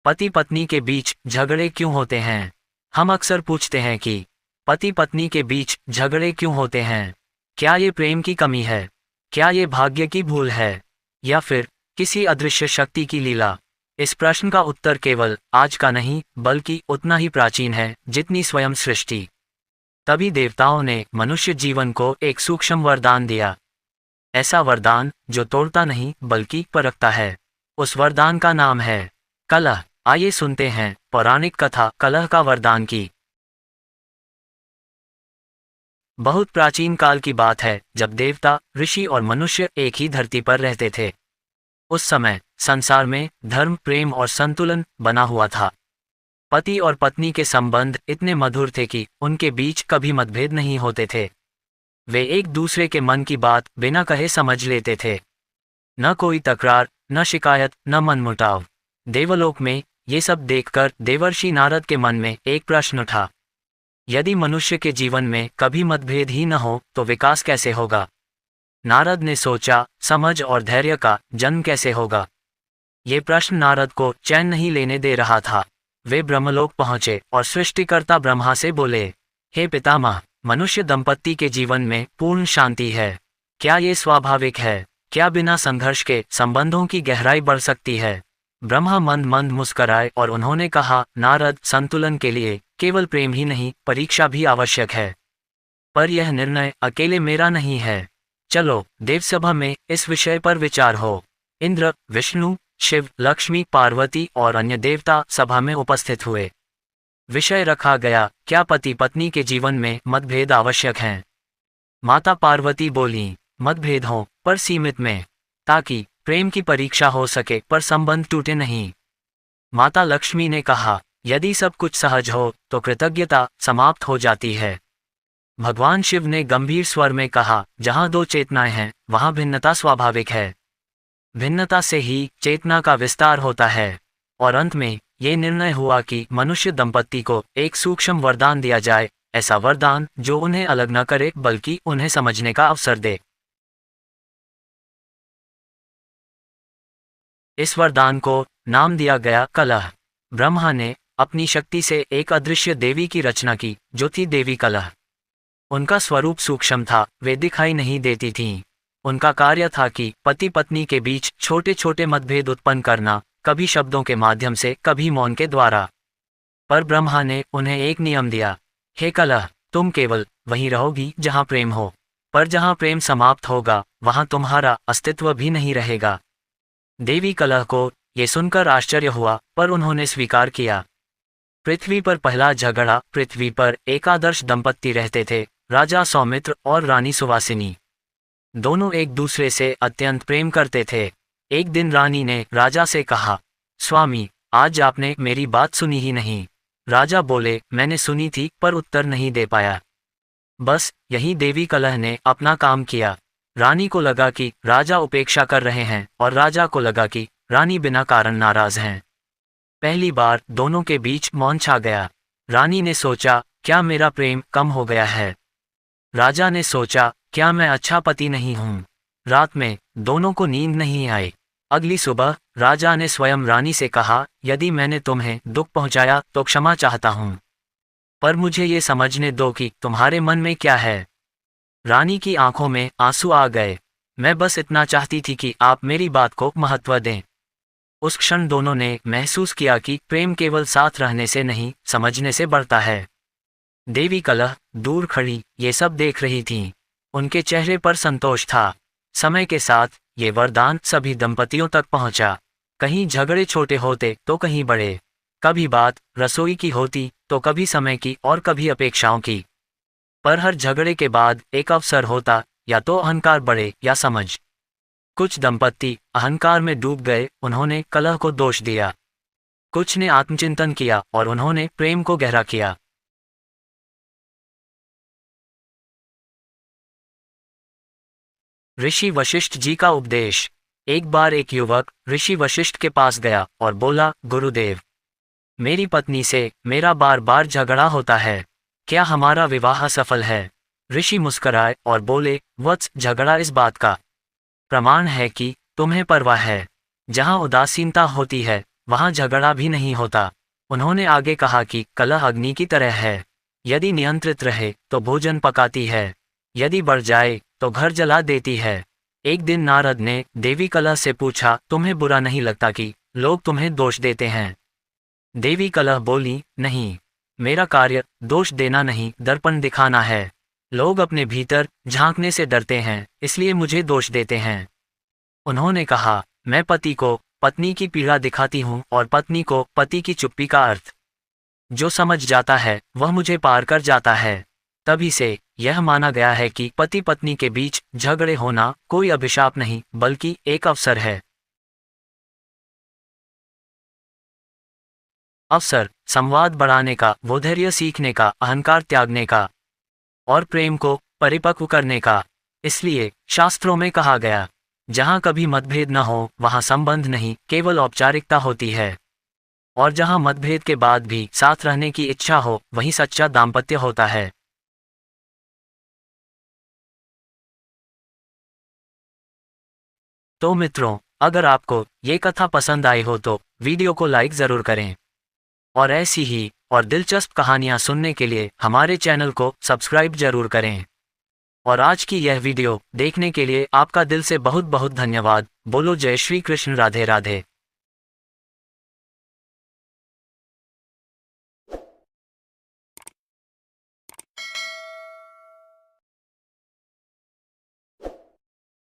पति पत्नी के बीच झगड़े क्यों होते हैं? हम अक्सर पूछते हैं कि पति पत्नी के बीच झगड़े क्यों होते हैं? क्या ये प्रेम की कमी है? क्या ये भाग्य की भूल है? या फिर किसी अदृश्य शक्ति की लीला? इस प्रश्न का उत्तर केवल आज का नहीं, बल्कि उतना ही प्राचीन है जितनी स्वयं सृष्टि। तभी देवताओं ने मनुष्य जीवन को एक सूक्ष्म वरदान दिया। ऐसा वरदान जो तोड़ता नहीं बल्कि परखता है। उस वरदान का नाम है कलह। आइए सुनते हैं पौराणिक कथा कलह का वरदान की। बहुत प्राचीन काल की बात है, जब देवता, ऋषि और मनुष्य एक ही धरती पर रहते थे। उस समय संसार में धर्म, प्रेम और संतुलन बना हुआ था। पति और पत्नी के संबंध इतने मधुर थे कि उनके बीच कभी मतभेद नहीं होते थे। वे एक दूसरे के मन की बात बिना कहे समझ लेते थे। न कोई तकरार, न शिकायत, न मनमुटाव। देवलोक में ये सब देखकर देवर्षि नारद के मन में एक प्रश्न उठा। यदि मनुष्य के जीवन में कभी मतभेद ही न हो तो विकास कैसे होगा? नारद ने सोचा, समझ और धैर्य का जन्म कैसे होगा? ये प्रश्न नारद को चैन नहीं लेने दे रहा था। वे ब्रह्मलोक पहुंचे और सृष्टिकर्ता ब्रह्मा से बोले, हे पितामह, मनुष्य दंपत्ति के जीवन में पूर्ण शांति है। क्या ये स्वाभाविक है? क्या बिना संघर्ष के संबंधों की गहराई बढ़ सकती है? ब्रह्मा मंद मंद मुस्कराए और उन्होंने कहा, नारद, संतुलन के लिए केवल प्रेम ही नहीं, परीक्षा भी आवश्यक है। पर यह निर्णय अकेले मेरा नहीं है। चलो देवसभा में इस विषय पर विचार हो। इंद्र, विष्णु, शिव, लक्ष्मी, पार्वती और अन्य देवता सभा में उपस्थित हुए। विषय रखा गया, क्या पति पत्नी के जीवन में मतभेद आवश्यक हैं? माता पार्वती बोली, मतभेद हो पर सीमित में, ताकि प्रेम की परीक्षा हो सके पर संबंध टूटे नहीं। माता लक्ष्मी ने कहा, यदि सब कुछ सहज हो तो कृतज्ञता समाप्त हो जाती है। भगवान शिव ने गंभीर स्वर में कहा, जहां दो चेतनाएं हैं वहां भिन्नता स्वाभाविक है। भिन्नता से ही चेतना का विस्तार होता है। और अंत में ये निर्णय हुआ कि मनुष्य दंपत्ति को एक सूक्ष्म वरदान दिया जाए, ऐसा वरदान जो उन्हें अलग न करे बल्कि उन्हें समझने का अवसर दे। इस वरदान को नाम दिया गया कलह। ब्रह्मा ने अपनी शक्ति से एक अदृश्य देवी की रचना की, जो थी देवी कलह। उनका स्वरूप सूक्ष्म था, वे दिखाई नहीं देती थीं। उनका कार्य था कि पति पत्नी के बीच छोटे छोटे मतभेद उत्पन्न करना, कभी शब्दों के माध्यम से, कभी मौन के द्वारा। पर ब्रह्मा ने उन्हें एक नियम दिया, हे कलह, तुम केवल वहीं रहोगी जहां प्रेम हो, पर जहां प्रेम समाप्त होगा वहां तुम्हारा अस्तित्व भी नहीं रहेगा। देवी कलह को ये सुनकर आश्चर्य हुआ, पर उन्होंने स्वीकार किया। पृथ्वी पर पहला झगड़ा। पृथ्वी पर एक आदर्श दंपत्ति रहते थे, राजा सौमित्र और रानी सुवासिनी। दोनों एक दूसरे से अत्यंत प्रेम करते थे। एक दिन रानी ने राजा से कहा, स्वामी, आज आपने मेरी बात सुनी ही नहीं। राजा बोले, मैंने सुनी थी पर उत्तर नहीं दे पाया। बस यही देवी कलह ने अपना काम किया। रानी को लगा कि राजा उपेक्षा कर रहे हैं और राजा को लगा कि रानी बिना कारण नाराज हैं। पहली बार दोनों के बीच मौन छा गया। रानी ने सोचा, क्या मेरा प्रेम कम हो गया है? राजा ने सोचा, क्या मैं अच्छा पति नहीं हूँ? रात में दोनों को नींद नहीं आई। अगली सुबह राजा ने स्वयं रानी से कहा, यदि मैंने तुम्हें दुख पहुंचाया तो क्षमा चाहता हूँ, पर मुझे ये समझने दो कि तुम्हारे मन में क्या है। रानी की आंखों में आंसू आ गए। मैं बस इतना चाहती थी कि आप मेरी बात को महत्व दें। उस क्षण दोनों ने महसूस किया कि प्रेम केवल साथ रहने से नहीं, समझने से बढ़ता है। देवी कलह दूर खड़ी ये सब देख रही थीं। उनके चेहरे पर संतोष था। समय के साथ ये वरदान सभी दंपतियों तक पहुंचा। कहीं झगड़े छोटे होते तो कहीं बड़े। कभी बात रसोई की होती तो कभी समय की और कभी अपेक्षाओं की। पर हर झगड़े के बाद एक अवसर होता, या तो अहंकार बढ़े या समझ। कुछ दंपत्ति अहंकार में डूब गए, उन्होंने कलह को दोष दिया। कुछ ने आत्मचिंतन किया और उन्होंने प्रेम को गहरा किया। ऋषि वशिष्ठ जी का उपदेश। एक बार एक युवक ऋषि वशिष्ठ के पास गया और बोला, गुरुदेव, मेरी पत्नी से मेरा बार बार झगड़ा होता है, क्या हमारा विवाह सफल है? ऋषि मुस्कराए और बोले, वत्स, झगड़ा इस बात का प्रमाण है कि तुम्हें परवाह है। जहां उदासीनता होती है वहाँ झगड़ा भी नहीं होता। उन्होंने आगे कहा कि कलह अग्नि की तरह है, यदि नियंत्रित रहे तो भोजन पकाती है, यदि बढ़ जाए तो घर जला देती है। एक दिन नारद ने देवी कलह से पूछा, तुम्हें बुरा नहीं लगता कि लोग तुम्हें दोष देते हैं? देवी कलह बोली, नहीं, मेरा कार्य दोष देना नहीं, दर्पण दिखाना है। लोग अपने भीतर झांकने से डरते हैं, इसलिए मुझे दोष देते हैं। उन्होंने कहा, मैं पति को पत्नी की पीड़ा दिखाती हूँ और पत्नी को पति की चुप्पी का अर्थ जो समझ जाता है वह मुझे पार कर जाता है। तभी से यह माना गया है कि पति पत्नी के बीच झगड़े होना कोई अभिशाप नहीं बल्कि एक अवसर है। अवसर, संवाद बढ़ाने का, वो धैर्य सीखने का, अहंकार त्यागने का और प्रेम को परिपक्व करने का। इसलिए शास्त्रों में कहा गया, जहाँ कभी मतभेद न हो वहाँ संबंध नहीं, केवल औपचारिकता होती है। और जहाँ मतभेद के बाद भी साथ रहने की इच्छा हो वहीं सच्चा दाम्पत्य होता है। तो मित्रों, अगर आपको ये कथा पसंद आई हो तो वीडियो को लाइक ज़रूर करें और ऐसी ही और दिलचस्प कहानियाँ सुनने के लिए हमारे चैनल को सब्सक्राइब जरूर करें। और आज की यह वीडियो देखने के लिए आपका दिल से बहुत बहुत धन्यवाद। बोलो जय श्री कृष्ण, राधे राधे।